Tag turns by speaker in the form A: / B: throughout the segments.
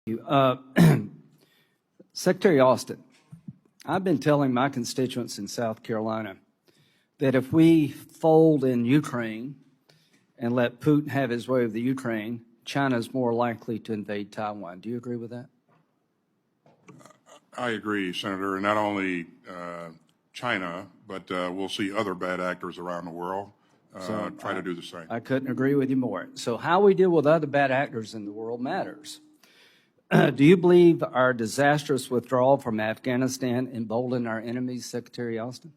A: you. Secretary Austin, I've been telling my constituents in South Carolina that if we fold in Ukraine and let Putin have his way with the Ukraine, China is more likely to invade Taiwan. Do you agree with that?
B: I agree, Senator, and not only China, but we'll see other bad actors around the world try to do the same.
A: I couldn't agree with you more. So how we deal with other bad actors in the world matters. Do you believe our disastrous withdrawal from Afghanistan emboldened our enemies, Secretary Austin?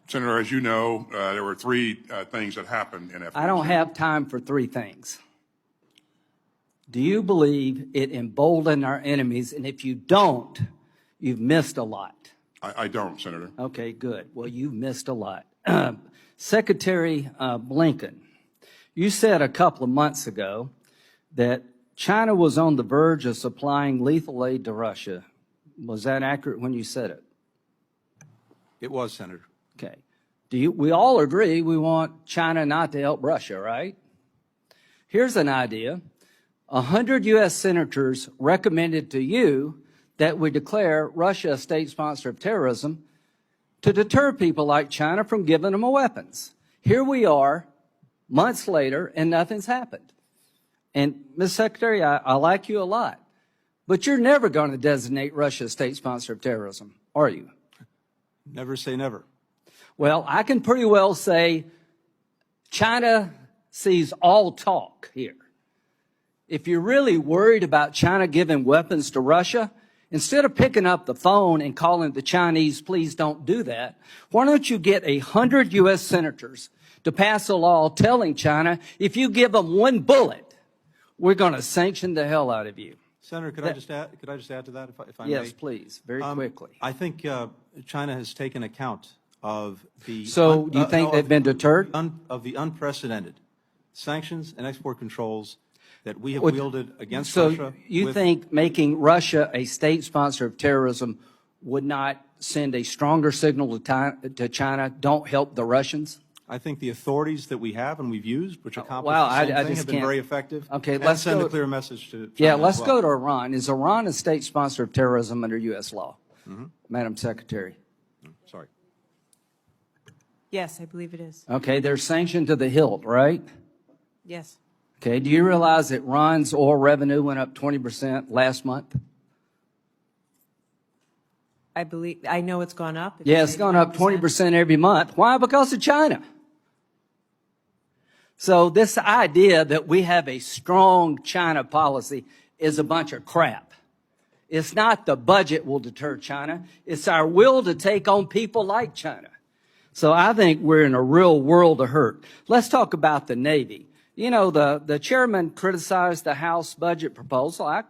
B: Senator, as you know, there were three things that happened in Afghanistan.
A: I don't have time for three things. Do you believe it emboldened our enemies? And if you don't, you've missed a lot.
B: I don't, Senator.
A: Okay, good. Well, you've missed a lot. Secretary Blinken, you said a couple of months ago that China was on the verge of supplying lethal aid to Russia. Was that accurate when you said it?
C: It was, Senator.
A: Okay. We all agree we want China not to help Russia, right? Here's an idea. 100 U.S. senators recommended to you that we declare Russia a state sponsor of terrorism to deter people like China from giving them weapons. Here we are, months later, and nothing's happened. And, Ms. Secretary, I like you a lot, but you're never going to designate Russia a state sponsor of terrorism, are you?
C: Never say never.
A: Well, I can pretty well say China sees all talk here. If you're really worried about China giving weapons to Russia, instead of picking up the phone and calling the Chinese, please don't do that, why don't you get 100 U.S. senators to pass a law telling China, if you give them one bullet, we're going to sanction the hell out of you.
C: Senator, could I just add to that, if I may?
A: Yes, please, very quickly.
C: I think China has taken account of the...
A: So do you think they've been deterred?
C: Of the unprecedented sanctions and export controls that we have wielded against Russia.
A: So you think making Russia a state sponsor of terrorism would not send a stronger signal to China, don't help the Russians?
C: I think the authorities that we have and we've used, which accomplish
A: Well,
C: the same
A: I
C: thing,
A: just
C: have been
A: can't-
C: very effective.
A: Okay,
C: and
A: let's
C: send
A: go-
C: a clear message to China.
A: Yeah,
C: as
A: let's
C: well.
A: go to Iran. Is Iran a state sponsor of terrorism under U.S. law? Madam Secretary.
C: Sorry.
D: Yes, I believe it is.
A: Okay, they're sanctioned to the hilt, right?
D: Yes.
A: Okay, do you realize that Iran's oil revenue went up 20% last month?
D: I know it's gone up.
A: Yeah, it's gone up 20% every month. Why? Because of China. So this idea that we have a strong China policy is a bunch of crap. It's not the budget will deter China. It's our will to take on people like China. So I think we're in a real world of hurt. Let's talk about the Navy. You know, the chairman criticized the House budget proposal. I,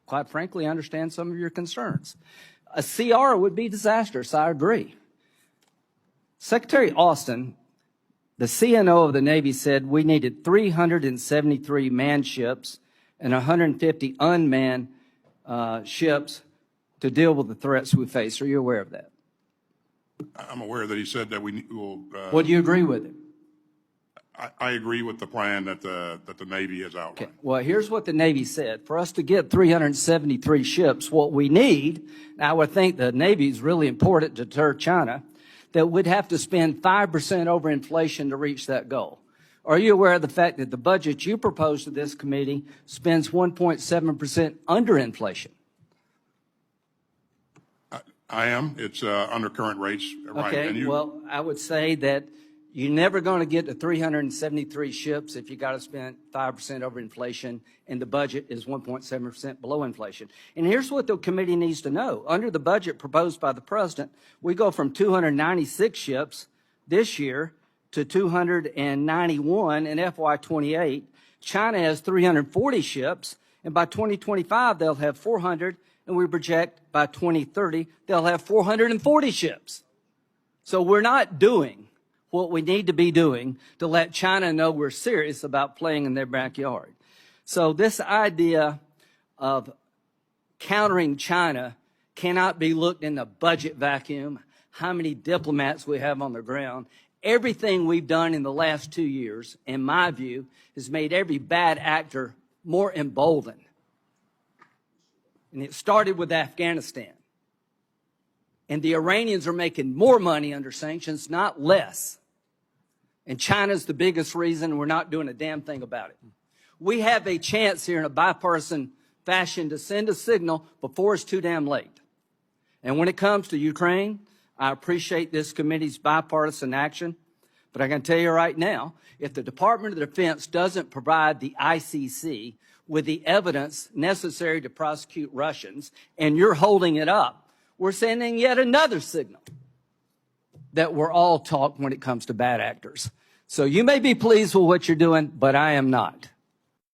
A: quite frankly, understand some of your concerns. A CR would be disastrous. I agree. Secretary Austin, the CNO of the Navy, said we needed 373 manned ships and 150 unmanned ships to deal with the threats we face. Are you aware of that?
B: I'm aware that he said that we will.
A: Well, do you agree with it?
B: I agree with the plan that the Navy has outlined.
A: Okay. Well, here's what the Navy said. For us to get 373 ships, what we need, I would think the Navy is really important to deter China, that we'd have to spend 5% over inflation to reach that goal. Are you aware of the fact that the budget you proposed to this committee spends 1.7% under inflation?
B: I am. It's under current rates. Right.
A: Okay,
B: And
A: well, I would say that you're never going to get to 373 ships if you got to spend 5% over inflation, and the budget is 1.7% below inflation. And here's what the committee needs to know. Under the budget proposed by the president, we go from 296 ships this year to 291 in FY28. China has 340 ships, and by 2025, they'll have 400, and we project by 2030, they'll have 440 ships. So we're not doing what we need to be doing to let China know we're serious about playing in their backyard. So this idea of countering China cannot be looked in the budget vacuum, how many diplomats we have on the ground. Everything we've done in the last 2 years, in my view, has made every bad actor more emboldened. And it started with Afghanistan. And the Iranians are making more money under sanctions, not less. And China's the biggest reason we're not doing a damn thing about it. We have a chance here in a bipartisan fashion to send a signal before it's too damn late. And when it comes to Ukraine, I appreciate this committee's bipartisan action, but I can tell you right now, if the Department of Defense doesn't provide the ICC with the evidence necessary to prosecute Russians, and you're holding it up, we're sending yet another signal that we're all talk when it comes to bad actors. So you may be pleased with what you're doing, but I am not.